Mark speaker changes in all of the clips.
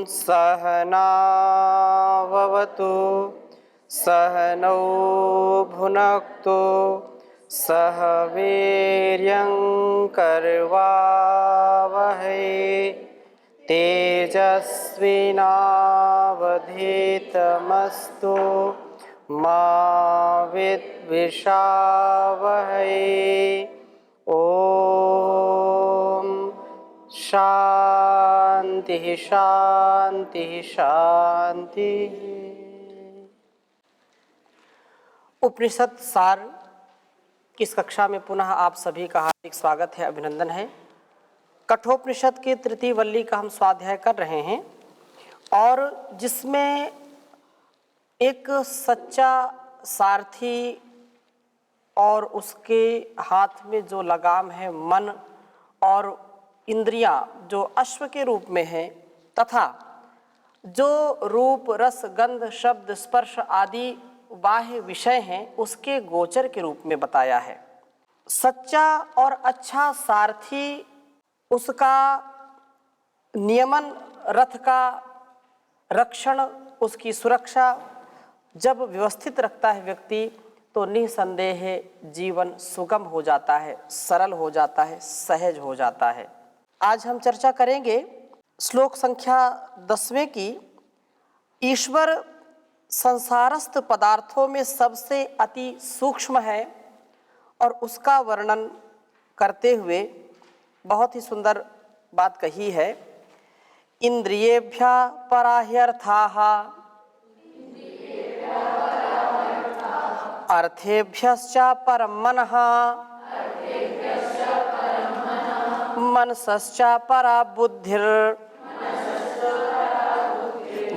Speaker 1: सहनाववतु सहनौ भुनक्तु सह वीर्यं करवावहै तेजस्विनावधीतमस्तु मा विद्विषावहै। ओम शांति शांति शांति। उपनिषद सार की इस कक्षा में पुनः आप सभी का हार्दिक स्वागत है, अभिनंदन है। कठोपनिषद की तृतीय वल्ली का हम स्वाध्याय कर रहे हैं और जिसमें एक सच्चा सारथी और उसके हाथ में जो लगाम है मन और इंद्रियां जो अश्व के रूप में है तथा जो रूप रस गंध शब्द स्पर्श आदि बाह्य विषय हैं उसके गोचर के रूप में बताया है। सच्चा और अच्छा सारथी उसका नियमन, रथ का रक्षण, उसकी सुरक्षा जब व्यवस्थित रखता है व्यक्ति तो निसंदेह जीवन सुगम हो जाता है, सरल हो जाता है, सहज हो जाता है। आज हम चर्चा करेंगे श्लोक संख्या 10वें की। ईश्वर संसारस्थ पदार्थों में सबसे अति सूक्ष्म है और उसका वर्णन करते हुए बहुत ही सुंदर बात कही है। इंद्रियेभ्यः पराह्यर्थाः अर्थेभ्यश्च परं मनः मनसश्च परा बुद्धिर्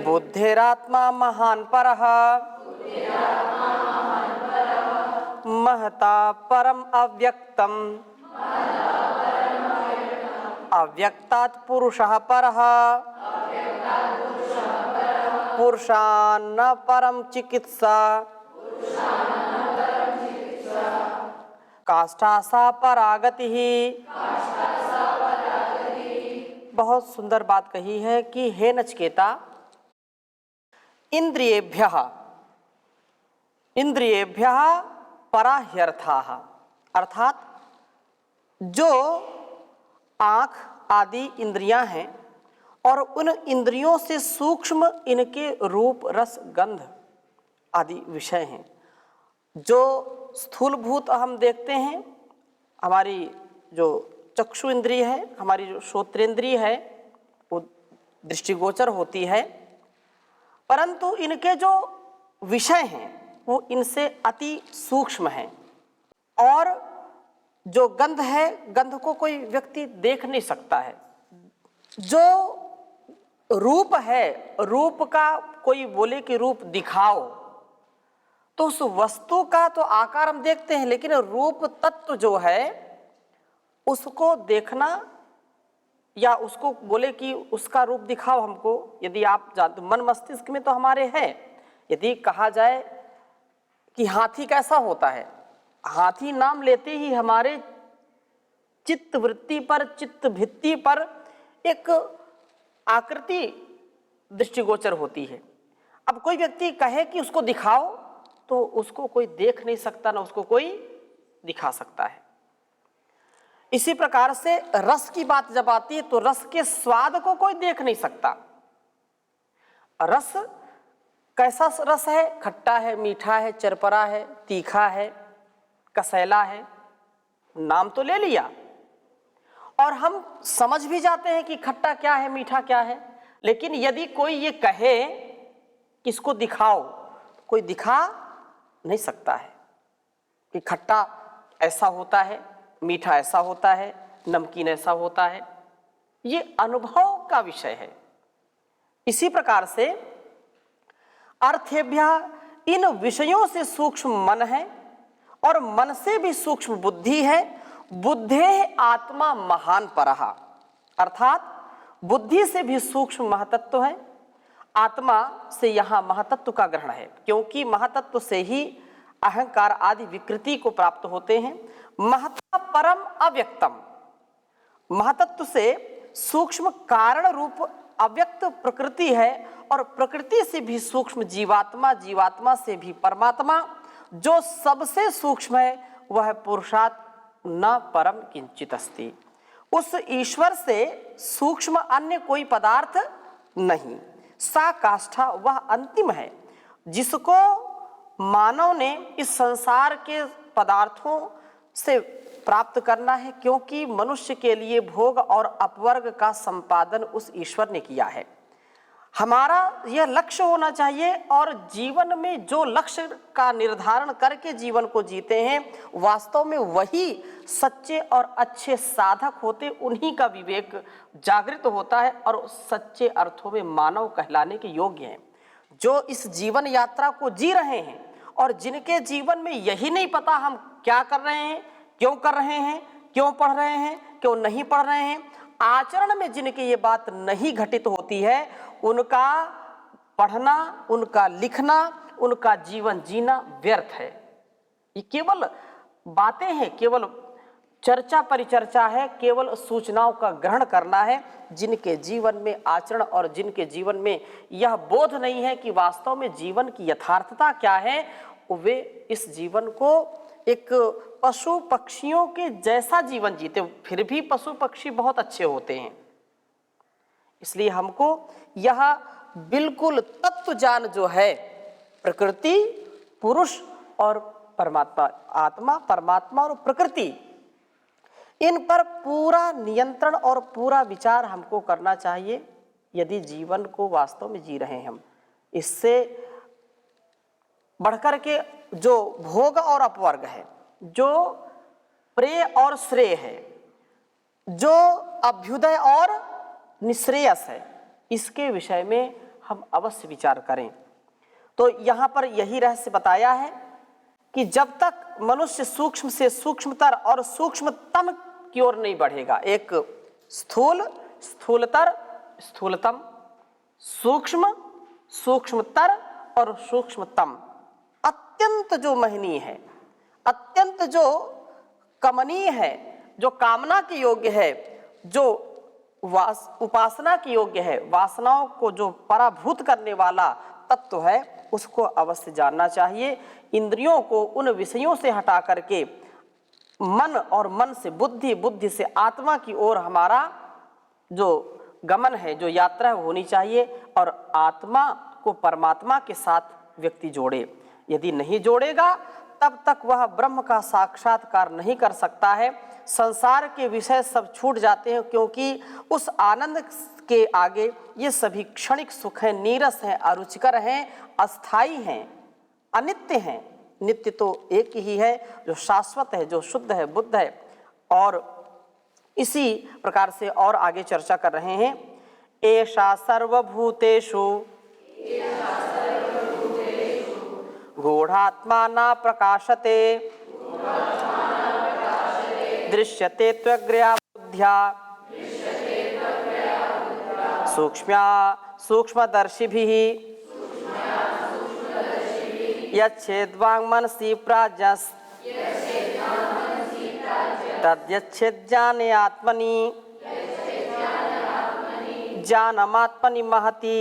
Speaker 1: बुद्धिरात्मा महान् परः महता परम अव्यक्तम् अव्यक्तात् पुरुषः परः पुरुषान्न परम चिकित्सा काष्ठासा परागतिः। बहुत सुंदर बात कही है कि हे नचिकेता, इंद्रियेभ्यः पराह्यर्थाः अर्थात जो आँख आदि इंद्रियां हैं और उन इंद्रियों से सूक्ष्म इनके रूप रस गंध आदि विषय हैं। जो स्थूलभूत हम देखते हैं, हमारी जो चक्षु इंद्रिय है, हमारी जो श्रोत्रेंद्रिय है वो दृष्टिगोचर होती है, परंतु इनके जो विषय हैं वो इनसे अति सूक्ष्म हैं। और जो गंध है, गंध को कोई व्यक्ति देख नहीं सकता है। जो रूप है, रूप का कोई बोले कि रूप दिखाओ तो उस वस्तु का तो आकार हम देखते हैं, लेकिन रूप तत्व जो है उसको देखना या उसको बोले कि उसका रूप दिखाओ हमको, यदि आप जानते, मन मस्तिष्क में तो हमारे है। यदि कहा जाए कि हाथी कैसा होता है, हाथी नाम लेते ही हमारे चित्त वृत्ति पर, चित्त भित्ति पर एक आकृति दृष्टिगोचर होती है। अब कोई व्यक्ति कहे कि उसको दिखाओ तो उसको कोई देख नहीं सकता, ना उसको कोई दिखा सकता है। इसी प्रकार से रस की बात जब आती है तो रस के स्वाद को कोई देख नहीं सकता। रस कैसा रस है? खट्टा है, मीठा है, चरपरा है, तीखा है, कसैला है, नाम तो ले लिया और हम समझ भी जाते हैं कि खट्टा क्या है, मीठा क्या है। लेकिन यदि कोई ये कहे कि इसको दिखाओ, कोई दिखा नहीं सकता है कि खट्टा ऐसा होता है, मीठा ऐसा होता है, नमकीन ऐसा होता है। ये अनुभव का विषय है। इसी प्रकार से अर्थेभ्यः, इन विषयों से सूक्ष्म मन है और मन से भी सूक्ष्म बुद्धि है। बुद्धेः आत्मा महान् परः, अर्थात बुद्धि से भी सूक्ष्म महतत्व है। आत्मा से यहाँ महतत्व का ग्रहण है, क्योंकि महतत्व से ही अहंकार आदि विकृति को प्राप्त होते हैं। महता परम अव्यक्तम, महतत्व से सूक्ष्म कारण रूप अव्यक्त प्रकृति है और प्रकृति से भी सूक्ष्म जीवात्मा, जीवात्मा से भी परमात्मा, जो सबसे सूक्ष्म है वह पुरुषात् न परम किंचित अस्ति। उस ईश्वर से सूक्ष्म अन्य कोई पदार्थ नहीं। सा काष्ठा वह अंतिम है जिसको मानव ने इस संसार के पदार्थों से प्राप्त करना है, क्योंकि मनुष्य के लिए भोग और अपवर्ग का संपादन उस ईश्वर ने किया है। हमारा यह लक्ष्य होना चाहिए और जीवन में जो लक्ष्य का निर्धारण करके जीवन को जीते हैं वास्तव में वही सच्चे और अच्छे साधक होते, उन्हीं का विवेक जागृत होता है और सच्चे अर्थों में मानव कहलाने के योग्य हैं। जो इस जीवन यात्रा को जी रहे हैं और जिनके जीवन में यही नहीं पता हम क्या कर रहे हैं, क्यों कर रहे हैं, क्यों पढ़ रहे हैं, क्यों नहीं पढ़ रहे हैं, आचरण में जिनकी ये बात नहीं घटित होती है, उनका पढ़ना, उनका लिखना, उनका जीवन जीना व्यर्थ है। ये केवल बातें हैं, केवल चर्चा परिचर्चा है, केवल सूचनाओं का ग्रहण करना है। जिनके जीवन में आचरण और जिनके जीवन में यह बोध नहीं है कि वास्तव में जीवन की यथार्थता क्या है, वे इस जीवन को एक पशु पक्षियों के जैसा जीवन जीते। फिर भी पशु पक्षी बहुत अच्छे होते हैं। इसलिए हमको यह बिल्कुल तत्व ज्ञान जो है, प्रकृति, पुरुष और परमात्मा, आत्मा, परमात्मा और प्रकृति, इन पर पूरा नियंत्रण और पूरा विचार हमको करना चाहिए यदि जीवन को वास्तव में जी रहे हैं हम। इससे बढ़कर के जो भोग और अपवर्ग है, जो प्रेय और श्रेय है, जो अभ्युदय और निश्रेयस है, इसके विषय में हम अवश्य विचार करें। तो यहाँ पर यही रहस्य बताया है कि जब तक मनुष्य सूक्ष्म से सूक्ष्मतर और सूक्ष्मतम की ओर नहीं बढ़ेगा, एक स्थूल, स्थूलतर, स्थूलतम, सूक्ष्म, सूक्ष्मतर और सूक्ष्मतम, अत्यंत जो महनीय है, अत्यंत जो कमनीय है, जो कामना के योग्य है, जो उपासना के योग्य है, वासनाओं को जो पराभूत करने वाला तत्व है, उसको अवश्य जानना चाहिए। इंद्रियों को उन विषयों से हटा करके मन और मन से बुद्धि, बुद्धि से आत्मा की ओर हमारा जो गमन है, जो यात्रा होनी चाहिए और आत्मा को परमात्मा के साथ व्यक्ति जोड़े। यदि नहीं जोड़ेगा तब तक वह ब्रह्म का साक्षात्कार नहीं कर सकता है। संसार के विषय सब छूट जाते हैं, क्योंकि उस आनंद के आगे ये सभी क्षणिक सुख हैं, नीरस हैं, अरुचिकर हैं, अस्थाई हैं, अनित्य हैं। नित्य तो एक ही है जो शाश्वत है, जो शुद्ध है, बुद्ध है। और इसी प्रकार से और आगे चर्चा कर रहे हैं। एषा सर्वभूतेषु गूढ़ात्मा न प्रकाशते दृश्यते त्वग्र्या बुद्ध्या सूक्ष्म्या सूक्ष्मदर्शिभिः यच्छेद्वाङ् मनसि प्राज्ञस् तद्यच्छेद्ज्ञाने आत्मनि ज्ञानमात्मनि महति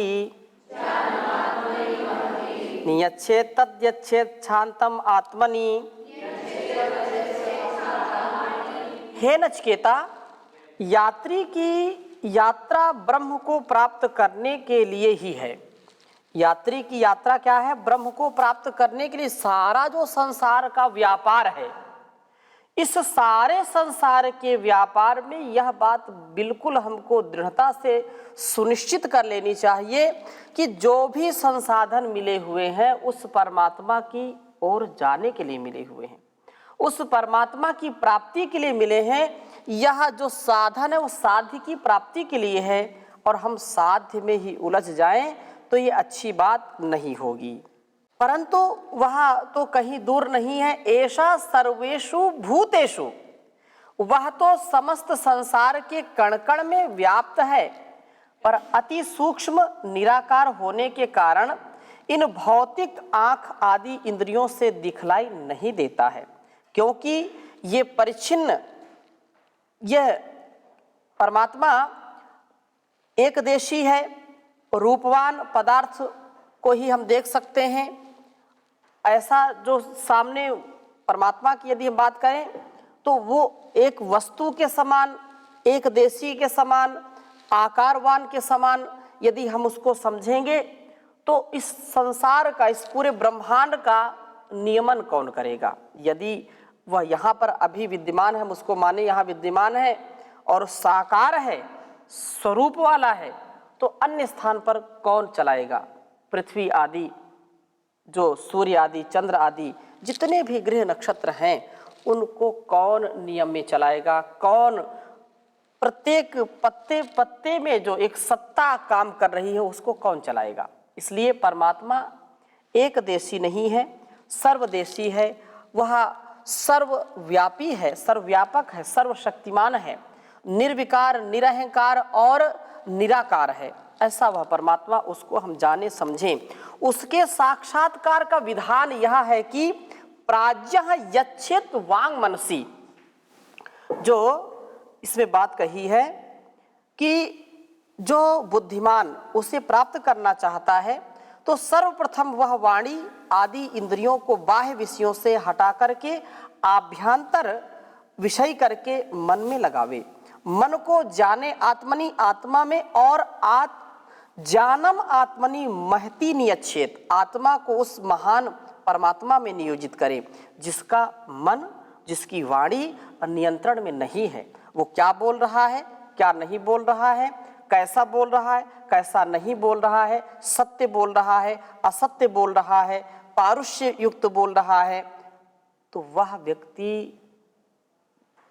Speaker 1: नियच्छेत् तद्यच्छेत् शान्तम् आत्मनि। हे नचिकेता, यात्री की यात्रा ब्रह्म को प्राप्त करने के लिए ही है। यात्री की यात्रा क्या है? ब्रह्म को प्राप्त करने के लिए सारा जो संसार का व्यापार है, इस सारे संसार के व्यापार में यह बात बिल्कुल हमको दृढ़ता से सुनिश्चित कर लेनी चाहिए कि जो भी संसाधन मिले हुए हैं उस परमात्मा की ओर जाने के लिए मिले हुए हैं, उस परमात्मा की प्राप्ति के लिए मिले हैं। यह जो साधन है वो साध्य की प्राप्ति के लिए है, और हम साध्य में ही उलझ जाएं तो ये अच्छी बात नहीं होगी। परंतु वह तो कहीं दूर नहीं है। ऐसा सर्वेषु भूतेषु, वह तो समस्त संसार के कण कण में व्याप्त है, पर अति सूक्ष्म निराकार होने के कारण इन भौतिक आँख आदि इंद्रियों से दिखलाई नहीं देता है, क्योंकि ये परिच्छिन्न, यह परमात्मा एक देशी है, रूपवान पदार्थ को ही हम देख सकते हैं। ऐसा जो सामने परमात्मा की यदि हम बात करें तो वो एक वस्तु के समान, एक देशी के समान, आकारवान के समान यदि हम उसको समझेंगे तो इस संसार का, इस पूरे ब्रह्मांड का नियमन कौन करेगा? यदि वह यहाँ पर अभी विद्यमान है, हम उसको माने यहाँ विद्यमान है और साकार है, स्वरूप वाला है, तो अन्य स्थान पर कौन चलाएगा? पृथ्वी आदि, जो सूर्य आदि, चंद्र आदि जितने भी ग्रह नक्षत्र हैं उनको कौन नियम में चलाएगा? कौन प्रत्येक पत्ते पत्ते में जो एक सत्ता काम कर रही है उसको कौन चलाएगा? इसलिए परमात्मा एक देशी नहीं है, सर्वदेशी है। वह सर्वव्यापी है, सर्वव्यापक है, सर्वशक्तिमान है, निर्विकार, निरहंकार और निराकार है। ऐसा वह परमात्मा, उसको हम जाने समझें। उसके साक्षात्कार का विधान यह है कि प्राज्ञः यच्छेत वांग मनसी, जो इसमें बात कही है कि जो बुद्धिमान उसे प्राप्त करना चाहता है तो सर्वप्रथम वह वाणी आदि इंद्रियों को बाह्य विषयों से हटा करके आभ्यंतर विषय करके मन में लगावे, मन को जाने आत्मनि, आत्मा में, और जानम आत्मनि महती नियच्छेत, आत्मा को उस महान परमात्मा में नियोजित करे जिसका मन, जिसकी वाणी नियंत्रण में नहीं है। वो क्या बोल रहा है, क्या नहीं बोल रहा है, कैसा बोल रहा है, कैसा नहीं बोल रहा है, सत्य बोल रहा है, असत्य बोल रहा है, पारुष्य युक्त बोल रहा है, तो वह व्यक्ति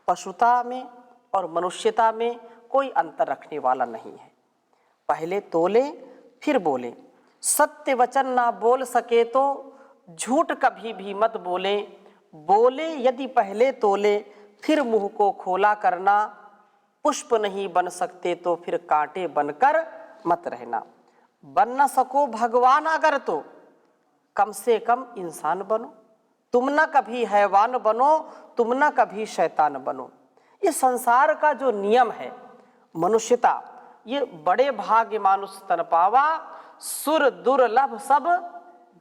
Speaker 1: पशुता में और मनुष्यता में कोई अंतर रखने वाला नहीं है। पहले तोले फिर बोले, सत्य वचन ना बोल सके तो झूठ कभी भी मत बोले, बोले यदि पहले तोले फिर मुंह को खोला करना, पुष्प नहीं बन सकते तो फिर कांटे बनकर मत रहना। बन न सको भगवान अगर तो कम से कम इंसान बनो, तुम न कभी हैवान बनो, तुम न कभी शैतान बनो। इस संसार का जो नियम है मनुष्यता, ये बड़े भाग्य मानुष तन पावा, सुर दुर्लभ सब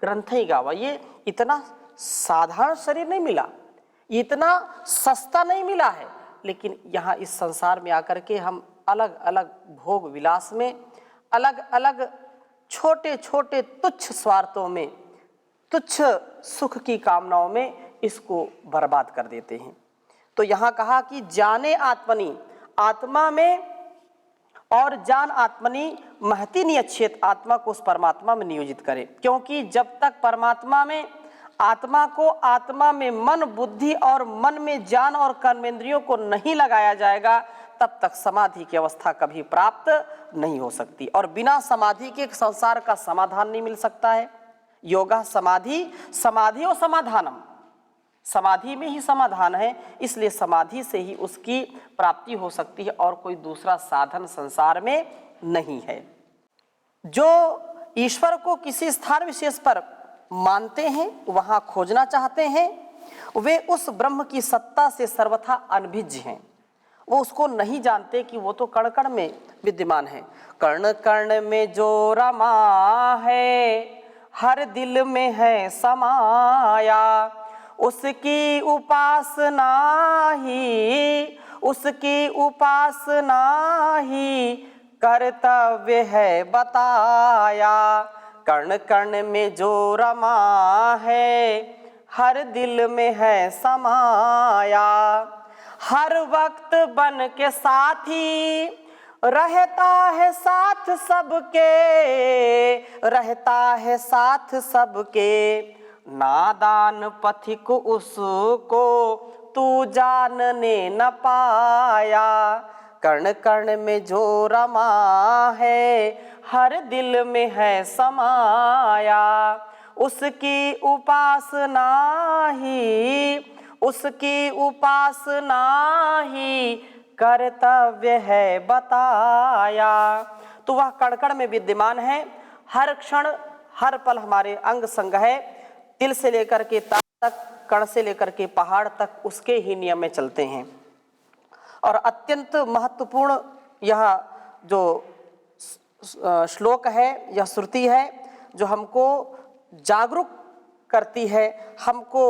Speaker 1: ग्रंथ ही गावा। ये इतना साधारण शरीर नहीं मिला, इतना सस्ता नहीं मिला है, लेकिन यहाँ इस संसार में आकर के हम अलग अलग भोग विलास में, अलग अलग छोटे छोटे तुच्छ स्वार्थों में, तुच्छ सुख की कामनाओं में इसको बर्बाद कर देते हैं। तो यहाँ कहा कि जाने आत्मनि, आत्मा में, और जान आत्मनि महती नियच्छेत, आत्मा को उस परमात्मा में नियोजित करे। क्योंकि जब तक परमात्मा में, आत्मा को आत्मा में मन, बुद्धि और मन में जान और कर्मेंद्रियों को नहीं लगाया जाएगा तब तक समाधि की अवस्था कभी प्राप्त नहीं हो सकती। और बिना समाधि के संसार का समाधान नहीं मिल सकता है। योगा समाधि, समाधि और समाधानम, समाधि में ही समाधान है, इसलिए समाधि से ही उसकी प्राप्ति हो सकती है और कोई दूसरा साधन संसार में नहीं है। जो ईश्वर को किसी स्थान विशेष पर मानते हैं, वहां खोजना चाहते हैं, वे उस ब्रह्म की सत्ता से सर्वथा अनभिज्ञ हैं। वो उसको नहीं जानते कि वो तो कण कण में विद्यमान है। कण कण में जो रमा है, हर दिल में है समाया, उसकी उपासना ही, उसकी उपासना ही कर्तव्य है बताया। कण कण में जो रमा है, हर दिल में है समाया, हर वक्त बन के साथी रहता है साथ सबके, रहता है साथ सबके, नादान पथिक उसको तू जानने न पाया। कण कण में जो रमा है, हर दिल में है समाया, उसकी उपासना ही, उसकी उपासना ही कर्तव्य है बताया। तो वह कण कण में विद्यमान है, हर क्षण हर पल हमारे अंग संग है। तिल से लेकर के तार तक, कण से लेकर के पहाड़ तक उसके ही नियम में चलते हैं। और अत्यंत महत्वपूर्ण यह जो श्लोक है, यह श्रुति है जो हमको जागरूक करती है, हमको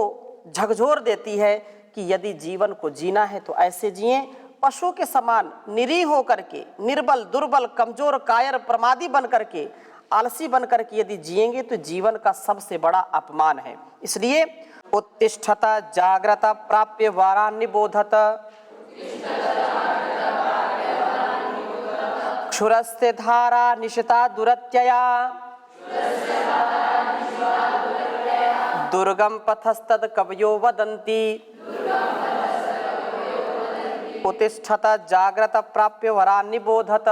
Speaker 1: झकझोर देती है कि यदि जीवन को जीना है तो ऐसे जिएं, पशु के समान निरीह होकर के, निर्बल, दुर्बल, कमजोर, कायर, प्रमादी बन करके, आलसी बन करके यदि जिएंगे तो जीवन का सबसे बड़ा अपमान है। इसलिए उत्तिष्ठत जाग्रत प्राप्य वारान् निबोधत, क्षुरस्ते धारा निशिता दुरत्यया, दुर्गम पथस्तद कवयो वदन्ति, उत्तिष्ठत जाग्रत प्राप्य वरान् निबोधत,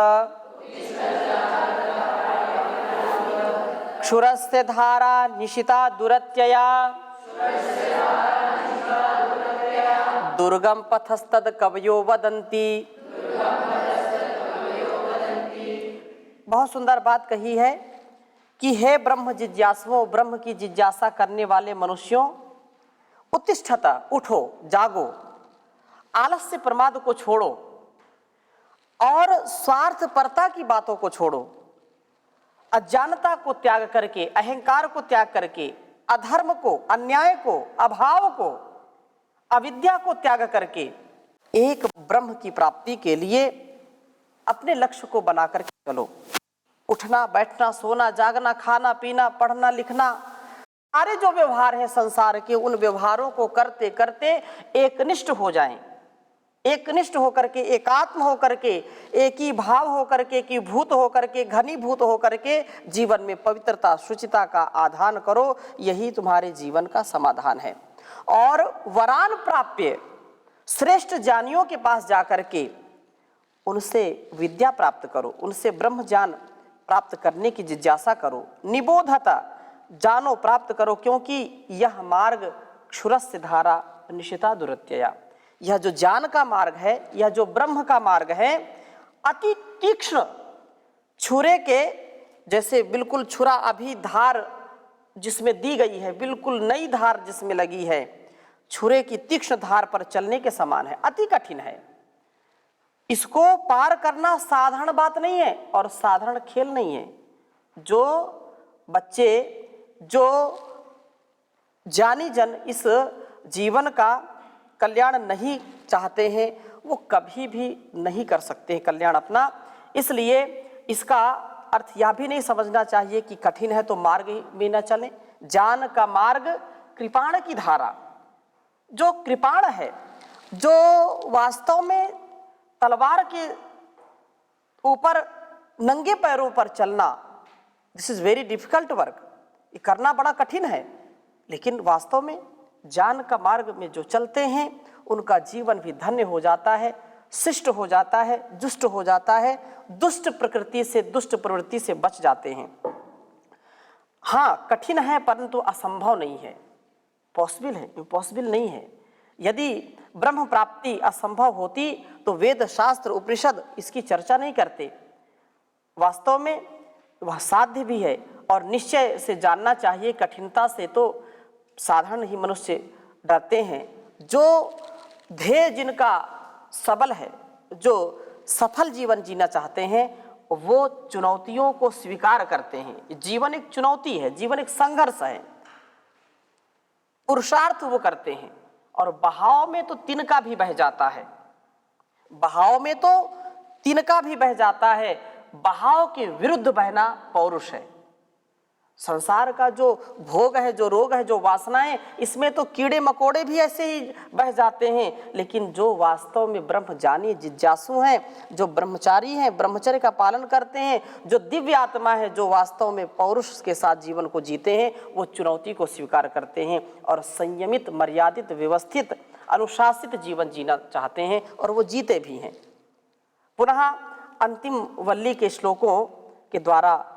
Speaker 1: क्षुरस्ते धारा निशिता दुरत्यया, दुर्गम पथस्तद कवयो वदन्ति। बहुत सुंदर बात कही है कि हे ब्रह्म जिज्ञासुओं, ब्रह्म की जिज्ञासा करने वाले मनुष्यों, उत्तिष्ठत, उठो, जागो, आलस्य प्रमाद को छोड़ो और स्वार्थपरता की बातों को छोड़ो, अज्ञानता को त्याग करके, अहंकार को त्याग करके, अधर्म को, अन्याय को, अभाव को, अविद्या को त्याग करके एक ब्रह्म की प्राप्ति के लिए अपने लक्ष्य को बना करके चलो। उठना, बैठना, सोना, जागना, खाना, पीना, पढ़ना, लिखना, सारे जो व्यवहार हैं संसार के, उन व्यवहारों को करते करते एकनिष्ठ हो जाएं, एकनिष्ठ होकर के, एकात्म होकर के, एक ही भाव होकर के, एकीभूत होकर के, घनीभूत होकर के जीवन में पवित्रता, शुचिता का आधान करो। यही तुम्हारे जीवन का समाधान है। और वरान प्राप्य, श्रेष्ठ ज्ञानियों के पास जाकर के उनसे विद्या प्राप्त करो, उनसे ब्रह्म ज्ञान प्राप्त करने की जिज्ञासा करो। निबोधता, जानो, प्राप्त करो, क्योंकि यह मार्ग क्षुरस्य धारा निशिता दुरत्यया, यह जो ज्ञान का मार्ग है, यह जो ब्रह्म का मार्ग है, अति तीक्ष्ण, छुरे के जैसे, बिल्कुल छुरा अभी धार जिसमें दी गई है, बिल्कुल नई धार जिसमें लगी है, छुरे की तीक्ष्ण धार पर चलने के समान है, अति कठिन है। इसको पार करना साधारण बात नहीं है और साधारण खेल नहीं है। जो बच्चे, जो ज्ञानी जन इस जीवन का कल्याण नहीं चाहते हैं, वो कभी भी नहीं कर सकते हैं कल्याण अपना। इसलिए इसका अर्थ यह भी नहीं समझना चाहिए कि कठिन है तो मार्ग में न चलें। ज्ञान का मार्ग कृपाण की धारा, जो कृपाण है, जो वास्तव में तलवार के ऊपर नंगे पैरों पर चलना, this is very difficult work, ये करना बड़ा कठिन है। लेकिन वास्तव में ज्ञान का मार्ग में जो चलते हैं उनका जीवन भी धन्य हो जाता है, शिष्ट हो जाता है, जुष्ट हो जाता है, दुष्ट प्रकृति से, दुष्ट प्रवृत्ति से बच जाते हैं। हाँ, कठिन है परंतु असंभव नहीं है, पॉसिबल है, इम्पॉसिबल नहीं है। यदि ब्रह्म प्राप्ति असंभव होती तो वेद, शास्त्र, उपनिषद इसकी चर्चा नहीं करते। वास्तव में वह साध्य भी है और निश्चय से जानना चाहिए। कठिनता से तो साधारण ही मनुष्य डरते हैं। जो ध्येय जिनका सबल है, जो सफल जीवन जीना चाहते हैं, वो चुनौतियों को स्वीकार करते हैं। जीवन एक चुनौती है, जीवन एक संघर्ष है, पुरुषार्थ वो करते हैं। और बहाव में तो तिनका भी बह जाता है, बहाव में तो तिनका भी बह जाता है। बहाव के विरुद्ध बहना पौरुष है। संसार का जो भोग है, जो रोग है, जो वासनाएं, इसमें तो कीड़े मकोड़े भी ऐसे ही बह जाते हैं। लेकिन जो वास्तव में ब्रह्म जानी जिज्ञासु हैं, जो ब्रह्मचारी हैं, ब्रह्मचर्य का पालन करते हैं, जो दिव्य आत्मा है, जो वास्तव में पौरुष के साथ जीवन को जीते हैं, वो चुनौती को स्वीकार करते हैं और संयमित, मर्यादित, व्यवस्थित, अनुशासित जीवन जीना चाहते हैं और वो जीते भी हैं। पुनः अंतिम वल्ली के श्लोकों के द्वारा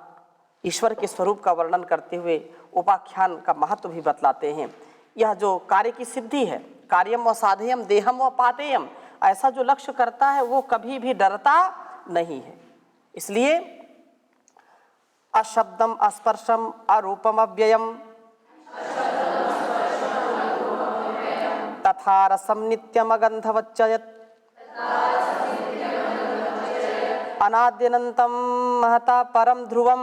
Speaker 1: ईश्वर के स्वरूप का वर्णन करते हुए उपाख्यान का महत्व भी बतलाते हैं। यह जो कार्य की सिद्धि है, कार्यम व साधेयम, देहम व पातेयम, ऐसा जो लक्ष्य करता है वो कभी भी डरता नहीं है। इसलिए अशब्दम, अस्पर्शम, अरूपम, अव्ययम, तथा रसम नित्यम अगंधवच्चयत्, अनाद्यनन्तं महता परम ध्रुवं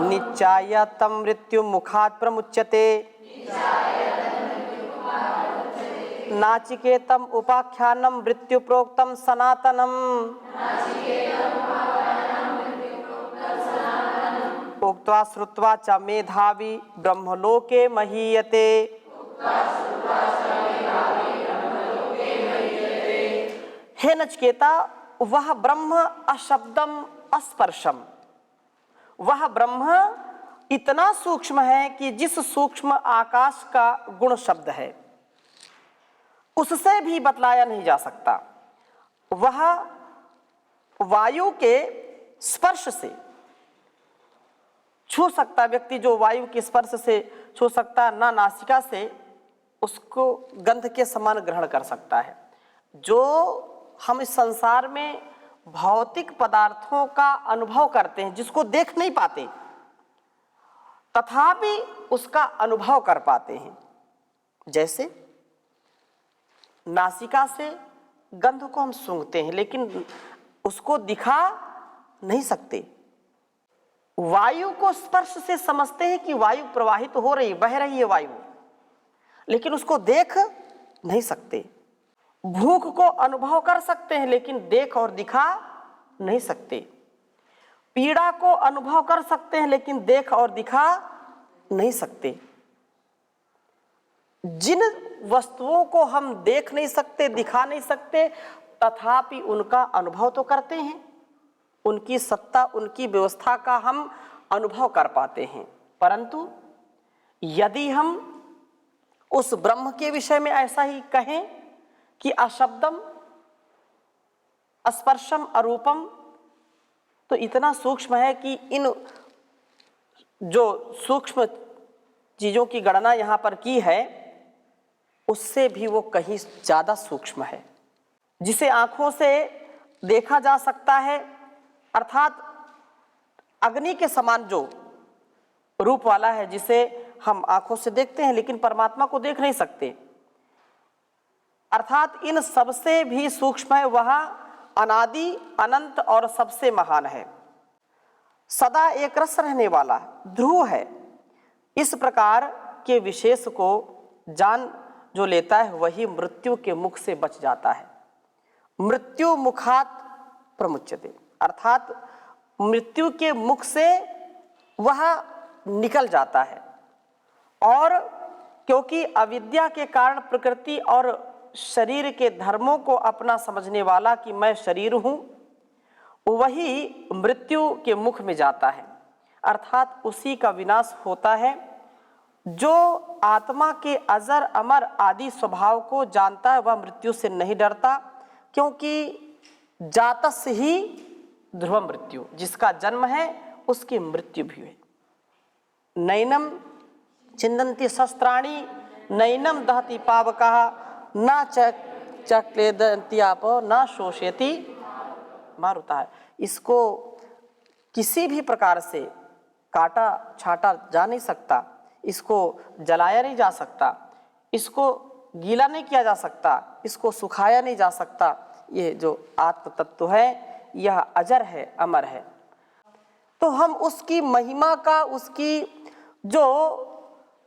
Speaker 1: निच्चाय तं मृत्यु मुखात् प्रमुच्यते नाचिकेतम उपाख्यानम मृत्यु प्रोक्तम सनातनम उक्त्वा श्रुत्वा च मेधावी ब्रह्मलोके महीयते। हे नचिकेता, वह ब्रह्म अशब्दम अस्पर्शम, वह ब्रह्म इतना सूक्ष्म है कि जिस सूक्ष्म आकाश का गुण शब्द है उससे भी बतलाया नहीं जा सकता। वह वायु के स्पर्श से छू सकता व्यक्ति, जो वायु के स्पर्श से छू सकता, ना नासिका से उसको गंध के समान ग्रहण कर सकता है। जो हम इस संसार में भौतिक पदार्थों का अनुभव करते हैं, जिसको देख नहीं पाते तथापि उसका अनुभव कर पाते हैं, जैसे नासिका से गंध को हम सूंघते हैं लेकिन उसको दिखा नहीं सकते। वायु को स्पर्श से समझते हैं कि वायु प्रवाहित हो रही, बह रही है वायु, लेकिन उसको देख नहीं सकते। भूख को अनुभव कर सकते हैं लेकिन देख और दिखा नहीं सकते। पीड़ा को अनुभव कर सकते हैं लेकिन देख और दिखा नहीं सकते। जिन वस्तुओं को हम देख नहीं सकते, दिखा नहीं सकते, तथापि उनका अनुभव तो करते हैं, उनकी सत्ता, उनकी व्यवस्था का हम अनुभव कर पाते हैं। परंतु यदि हम उस ब्रह्म के विषय में ऐसा ही कहें कि अशब्दम स्पर्शम अरूपम, तो इतना सूक्ष्म है कि इन जो सूक्ष्म चीजों की गणना यहां पर की है उससे भी वो कहीं ज्यादा सूक्ष्म है, जिसे आंखों से देखा जा सकता है, अर्थात अग्नि के समान जो रूप वाला है, जिसे हम आंखों से देखते हैं लेकिन परमात्मा को देख नहीं सकते। अर्थात इन सबसे भी सूक्ष्म है, वह अनादि अनंत और सबसे महान है, सदा एक रस रहने वाला ध्रुव है। इस प्रकार के विशेष को जान जो लेता है वही मृत्यु के मुख से बच जाता है। मृत्यु मुखात प्रमुच्यते, अर्थात मृत्यु के मुख से वह निकल जाता है। और क्योंकि अविद्या के कारण प्रकृति और शरीर के धर्मों को अपना समझने वाला कि मैं शरीर हूं, वही मृत्यु के मुख में जाता है, अर्थात उसी का विनाश होता है। जो आत्मा के अजर अमर आदि स्वभाव को जानता है वह मृत्यु से नहीं डरता, क्योंकि जातस ही ध्रुव मृत्यु, जिसका जन्म है उसकी मृत्यु भी है। नैनम चिंदन्ति शस्त्राणि नैनम दहति पावकः न चक्लेदन्ति आपो न शोषयति मारुतः। इसको किसी भी प्रकार से काटा छाटा जा नहीं सकता, इसको जलाया नहीं जा सकता, इसको गीला नहीं किया जा सकता, इसको सुखाया नहीं जा सकता। ये जो आत्म तत्व है यह अजर है, अमर है। तो हम उसकी महिमा का, उसकी जो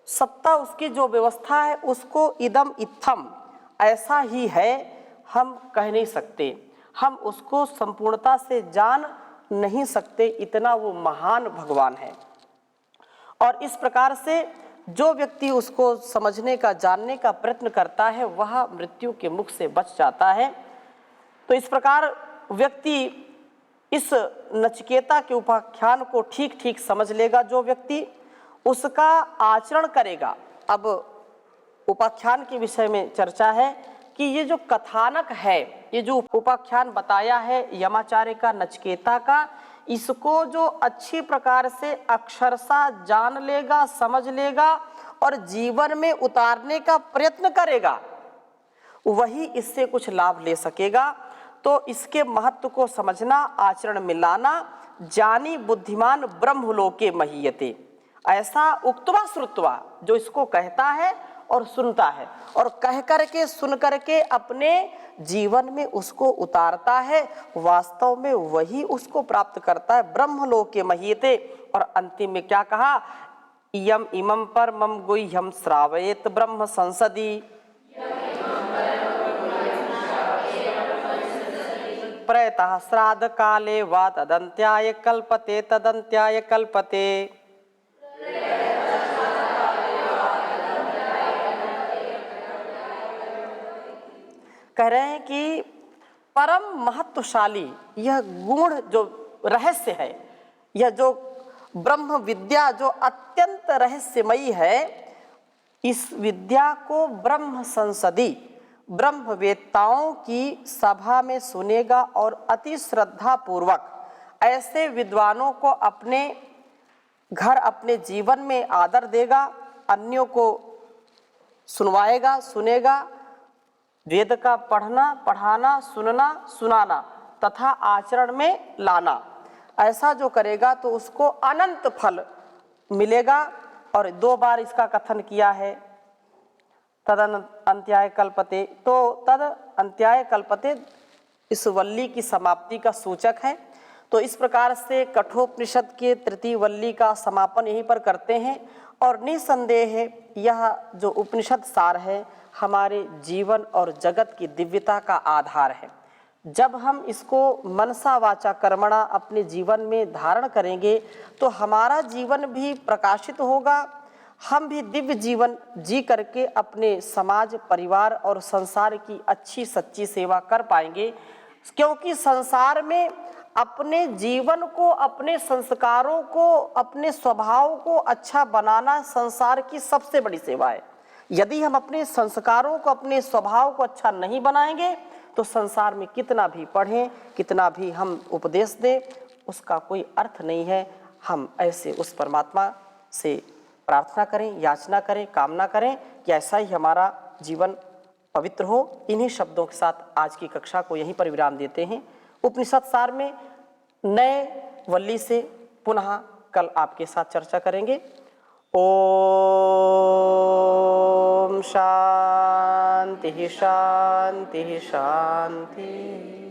Speaker 1: सत्ता, उसकी जो व्यवस्था है उसको इदम इत्थम ऐसा ही है हम कह नहीं सकते, हम उसको संपूर्णता से जान नहीं सकते, इतना वो महान भगवान है। और इस प्रकार से जो व्यक्ति उसको समझने का, जानने का प्रयत्न करता है वह मृत्यु के मुख से बच जाता है। तो इस प्रकार व्यक्ति इस नचिकेता के उपाख्यान को ठीक ठीक समझ लेगा, जो व्यक्ति उसका आचरण करेगा। अब उपाख्यान के विषय में चर्चा है कि ये जो कथानक है, ये जो उपाख्यान बताया है यमाचार्य का नचिकेता का, इसको जो अच्छी प्रकार से अक्षरशः जान लेगा, समझ लेगा और जीवन में उतारने का प्रयत्न करेगा, वही इससे कुछ लाभ ले सकेगा। तो इसके महत्व को समझना, आचरण में लाना, जानी बुद्धिमान ब्रह्मलोके महीयते, ऐसा उक्त्वा श्रुत्वा जो इसको कहता है और सुनता है, और कह करके सुन करके अपने जीवन में उसको उतारता है, वास्तव में वही उसको प्राप्त करता है ब्रह्मलोक के महीते। और अंतिम में क्या कहा, इयम इमं परमं गुह्यं श्रावयेत ब्रह्म संसदि प्रयतः श्राद्ध काले वा तदन्त्याय कल्पते तदन्त्याय कल्पते। कह रहे हैं कि परम महत्वशाली यह गुण जो रहस्य है, यह जो ब्रह्म विद्या जो अत्यंत रहस्यमयी है, इस विद्या को ब्रह्म संसदी ब्रह्मवेत्ताओं की सभा में सुनेगा और अति श्रद्धा पूर्वक ऐसे विद्वानों को अपने घर अपने जीवन में आदर देगा, अन्यों को सुनवाएगा सुनेगा। वेद का पढ़ना पढ़ाना सुनना सुनाना तथा आचरण में लाना, ऐसा जो करेगा तो उसको अनंत फल मिलेगा। और 2 बार इसका कथन किया है, तद अंत्याय कल्पते, तो तद अंत्याय कल्पते इस वल्ली की समाप्ति का सूचक है। तो इस प्रकार से कठोपनिषद के तृतीय वल्ली का समापन यहीं पर करते हैं। और निसंदेह यह जो उपनिषद सार है हमारे जीवन और जगत की दिव्यता का आधार है। जब हम इसको मनसा वाचा कर्मणा अपने जीवन में धारण करेंगे तो हमारा जीवन भी प्रकाशित होगा, हम भी दिव्य जीवन जी करके अपने समाज परिवार और संसार की अच्छी सच्ची सेवा कर पाएंगे। क्योंकि संसार में अपने जीवन को, अपने संस्कारों को, अपने स्वभाव को अच्छा बनाना संसार की सबसे बड़ी सेवा है। यदि हम अपने संस्कारों को, अपने स्वभाव को अच्छा नहीं बनाएंगे तो संसार में कितना भी पढ़ें, कितना भी हम उपदेश दें, उसका कोई अर्थ नहीं है। हम ऐसे उस परमात्मा से प्रार्थना करें, याचना करें, कामना करें कि ऐसा ही हमारा जीवन पवित्र हो। इन्हीं शब्दों के साथ आज की कक्षा को यहीं पर विराम देते हैं। उपनिषद सार में नए वल्ली से पुनः कल आपके साथ चर्चा करेंगे। ओम शांति शांति शांति।